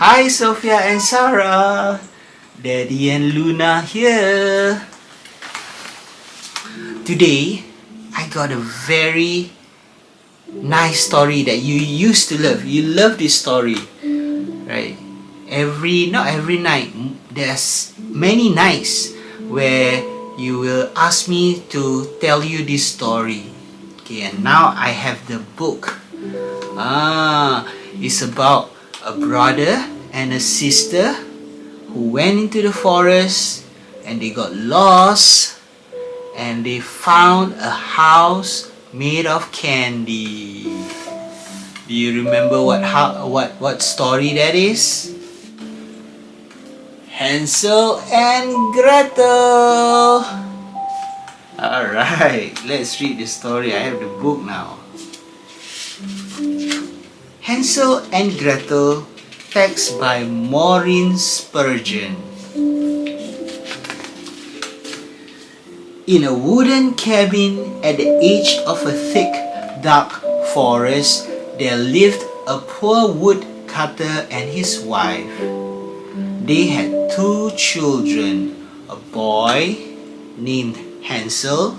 Hi Sofia and Sarah, Daddy and Luna here. Today, I got a very nice story that you used to love. You love this story, right? Not every night. There's many nights where you will ask me to tell you this story. Okay, and now I have the book. It's about a brother and a sister who went into the forest and they got lost and they found a house made of candy. Do you remember what story that is? Hansel and Gretel. Alright, let's read the story. I have the book now. Hansel and Gretel, text by Maureen Spurgeon. In a wooden cabin at the edge of a thick, dark forest, there lived a poor woodcutter and his wife. They had 2 children, a boy named Hansel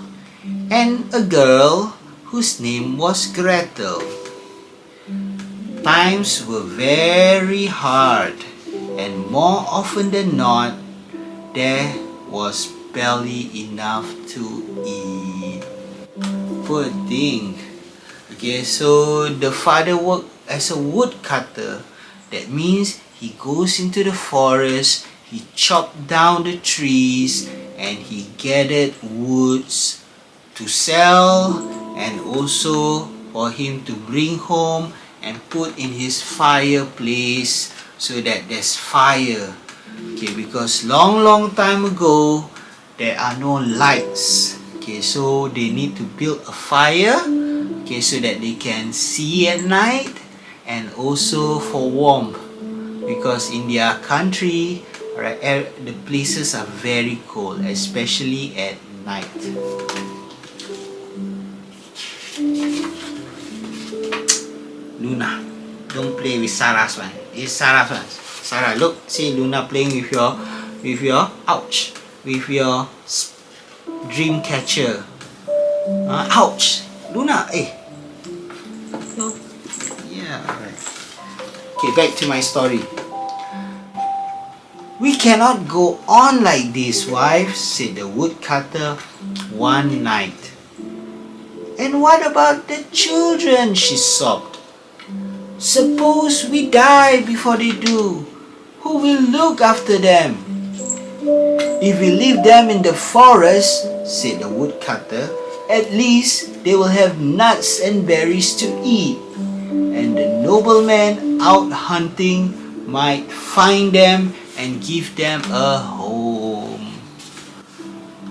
and a girl whose name was Gretel. Times were very hard, and more often than not, there was barely enough to eat. Poor thing. Okay, so the father worked as a woodcutter. That means he goes into the forest, he chopped down the trees, and he gathered woods to sell and also for him to bring home and put in his fireplace so that there's fire. Okay, because long time ago there are no lights. Okay, so they need to build a fire, okay, so that they can see at night and also for warmth, because in their country, right, the places are very cold, especially at night. Luna, don't play with Sarah's one. It's Sarah's one. Sarah, look, see Luna playing with your dream catcher. Ouch, Luna, no. Yeah, alright. Okay, back to my story. We cannot go on like this, wife, said the woodcutter one night. And what about the children? She sobbed. Suppose we die before they do. Who will look after them? If we leave them in the forest, said the woodcutter, at least they will have nuts and berries to eat. And the nobleman out hunting might find them and give them a home.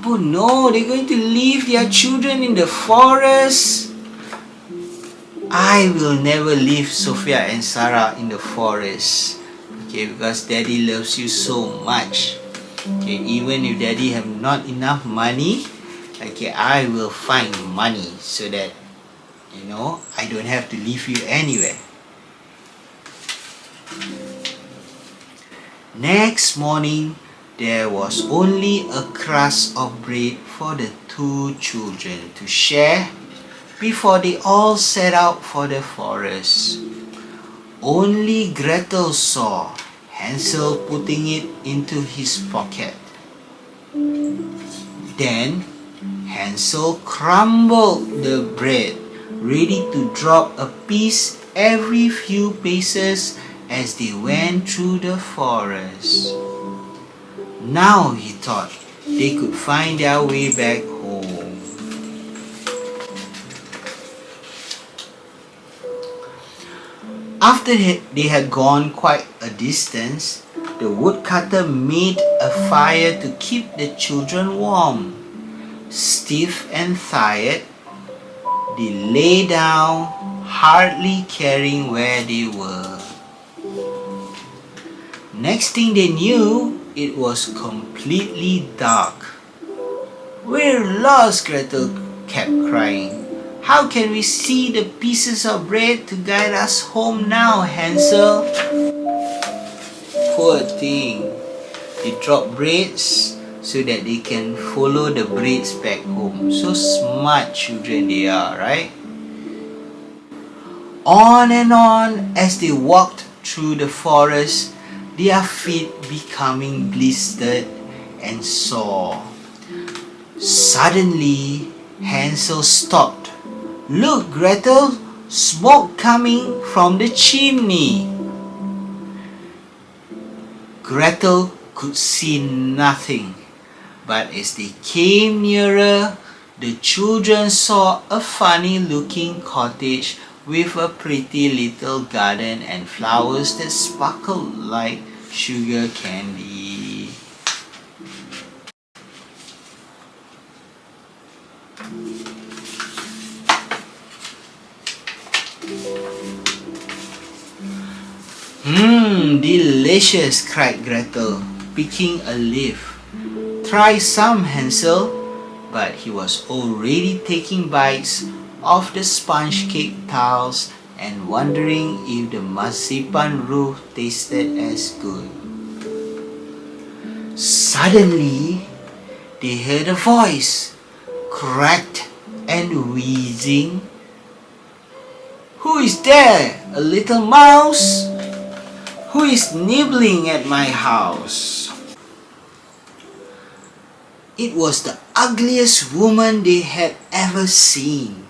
Oh no, they're going to leave their children in the forest. I will never leave Sofia and Sarah in the forest. Okay, because Daddy loves you so much. Okay, even if Daddy have not enough money, okay, I will find money so that, I don't have to leave you anywhere. Next morning, there was only a crust of bread for the 2 children to share before they all set out for the forest. Only Gretel saw Hansel putting it into his pocket. Then Hansel crumbled the bread, ready to drop a piece every few paces as they went through the forest. Now, he thought, they could find their way back home. After they had gone quite a distance, the woodcutter made a fire to keep the children warm. Stiff and tired, they lay down, hardly caring where they were. Next thing they knew, it was completely dark. We're lost, Gretel kept crying. How can we see the pieces of bread to guide us home now, Hansel? poor thing. They drop breads so that they can follow the breads back home. So smart children they are, right? On and on as they walked through the forest, their feet becoming blistered and sore. Suddenly, Hansel stopped. "Look, Gretel, smoke coming from the chimney." Gretel could see nothing, but as they came nearer, the children saw a funny-looking cottage with a pretty little garden and flowers that sparkled like sugar candy. Delicious, cried Gretel, picking a leaf. "Try some, Hansel." But he was already taking bites of the sponge cake tiles and wondering if the marzipan roof tasted as good. Suddenly, they heard a voice, cracked and wheezing. "Who is there? A little mouse? Who is nibbling at my house?" It was the ugliest woman they had ever seen.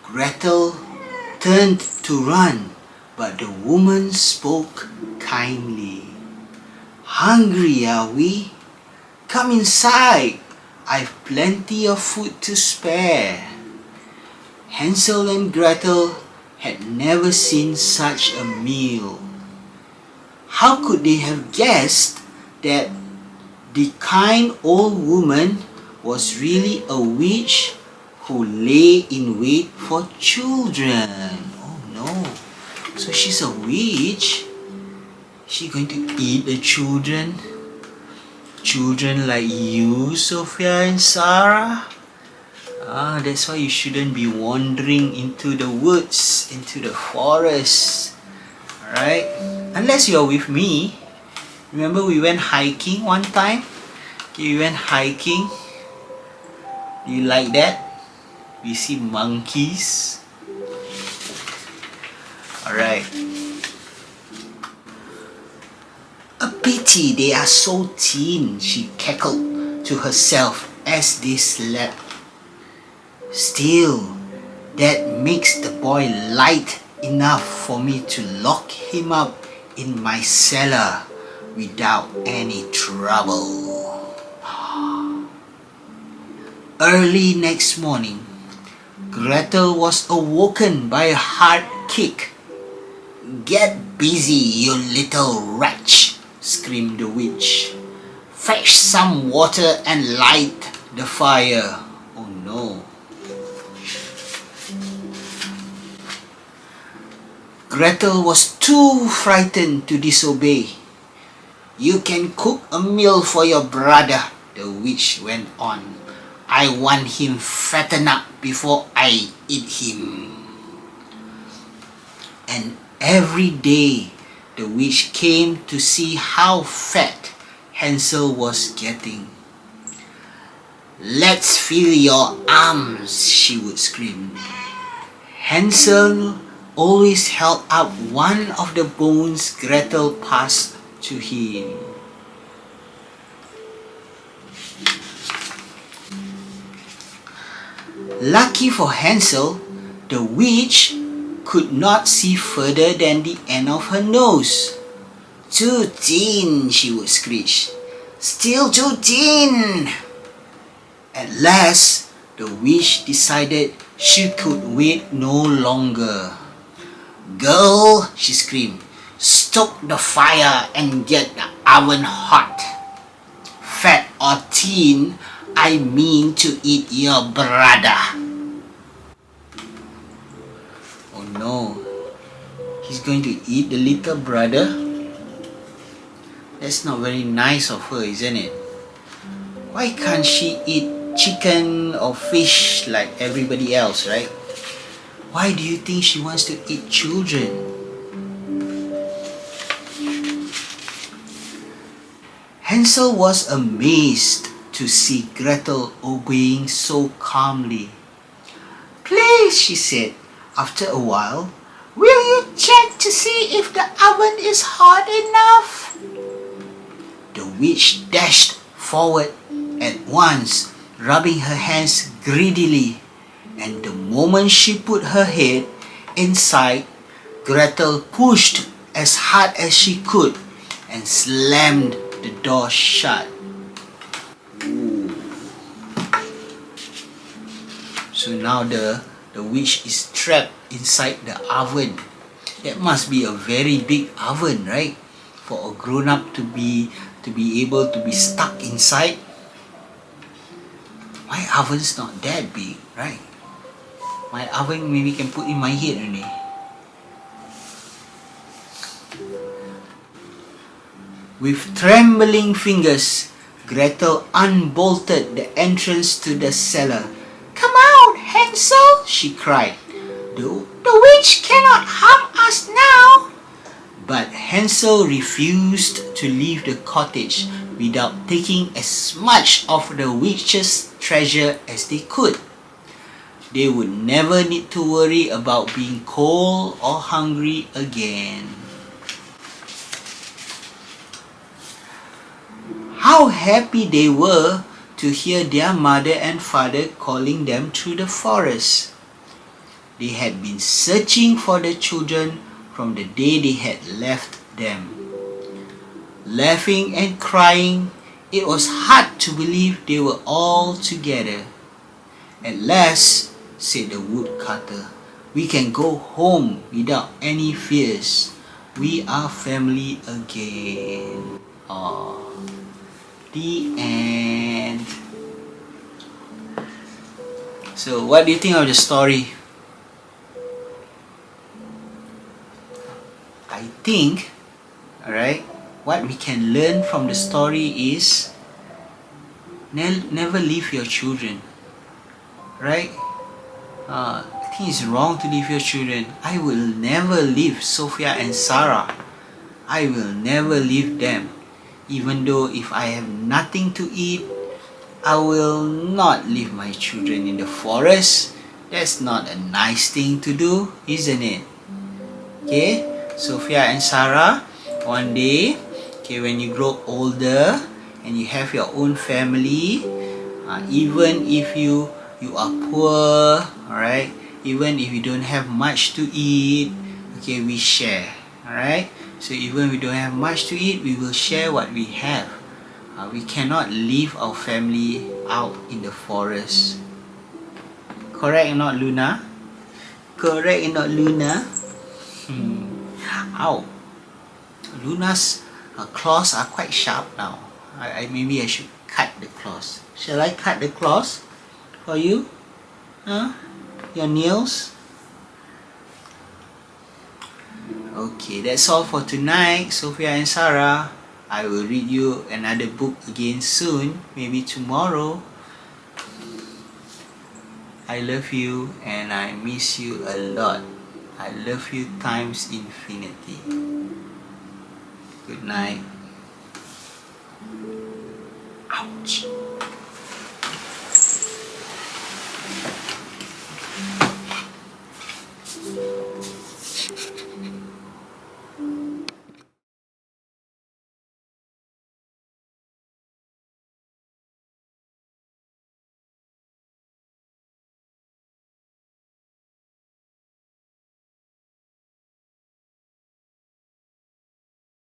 Gretel turned to run, but the woman spoke kindly. "Hungry, are we? Come inside. I've plenty of food to spare." Hansel and Gretel had never seen such a meal. How could they have guessed that the kind old woman was really a witch who lay in wait for children? Oh no. So she's a witch? Is she going to eat the children? Children like you, Sofia and Sarah? That's why you shouldn't be wandering into the woods, into the forest. Alright? Unless you're with me. Remember we went hiking one time? Okay, we went hiking. Do you like that? We see monkeys. Alright. "A pity they are so thin," she cackled to herself as they slept. "Still, that makes the boy light enough for me to lock him up in my cellar without any trouble." Early next morning, Gretel was awoken by a hard kick. "Get busy, you little wretch," screamed the witch. "Fetch some water and light the fire." Oh no. Gretel was too frightened to disobey. "You can cook a meal for your brother," the witch went on. "I want him fattened up before I eat him." And every day the witch came to see how fat Hansel was getting. "Let's feel your arms," she would scream. Hansel always held up one of the bones Gretel passed to him. Lucky for Hansel, the witch could not see further than the end of her nose. "Too thin," she would screech. "Still too thin." At last, the witch decided she could wait no longer. "Girl," she screamed, "stoke the fire and get the oven hot. Fat or thin, I mean to eat your brother." Oh no, he's going to eat the little brother? That's not very nice of her, isn't it? Why can't she eat chicken or fish like everybody else, right? Why do you think she wants to eat children? Hansel was amazed to see Gretel obeying so calmly. "Please," she said, after a while, "will you check to see if the oven is hot enough?" The witch dashed forward at once, rubbing her hands greedily, and the moment she put her head inside, Gretel pushed as hard as she could and slammed the door shut. So now the witch is trapped inside the oven. That must be a very big oven, right? For a grown-up to be able to be stuck inside. My oven's not that big, right? My oven maybe can put in my head only. With trembling fingers, Gretel unbolted the entrance to the cellar. "Come out, Hansel," she cried. The witch cannot harm us now." But Hansel refused to leave the cottage without taking as much of the witch's treasure as they could. They would never need to worry about being cold or hungry again. How happy they were to hear their mother and father calling them through the forest. They had been searching for the children from the day they had left them. Laughing and crying, it was hard to believe they were all together. "At last," said the woodcutter, "we can go home without any fears. We are family again." The end. So what do you think of the story? I think, alright, what we can learn from the story is never leave your children, right? I think it's wrong to leave your children. I will never leave Sofia and Sarah. I will never leave them. Even though if I have nothing to eat, I will not leave my children in the forest. That's not a nice thing to do, isn't it? Okay, Sofia and Sarah, one day, okay, when you grow older and you have your own family, even if you are poor, alright, even if you don't have much to eat, okay, we share, alright. So even we don't have much to eat, we will share what we have. We cannot leave our family out in the forest. Correct or not, Luna? Correct or not, Luna? Ow. Luna's claws are quite sharp now. Maybe I should cut the claws. Shall I cut the claws for you? Your nails? Okay, that's all for tonight, Sofia and Sarah. I will read you another book again soon, maybe tomorrow. I love you and I miss you a lot. I love you times infinity. Good night. Ouch.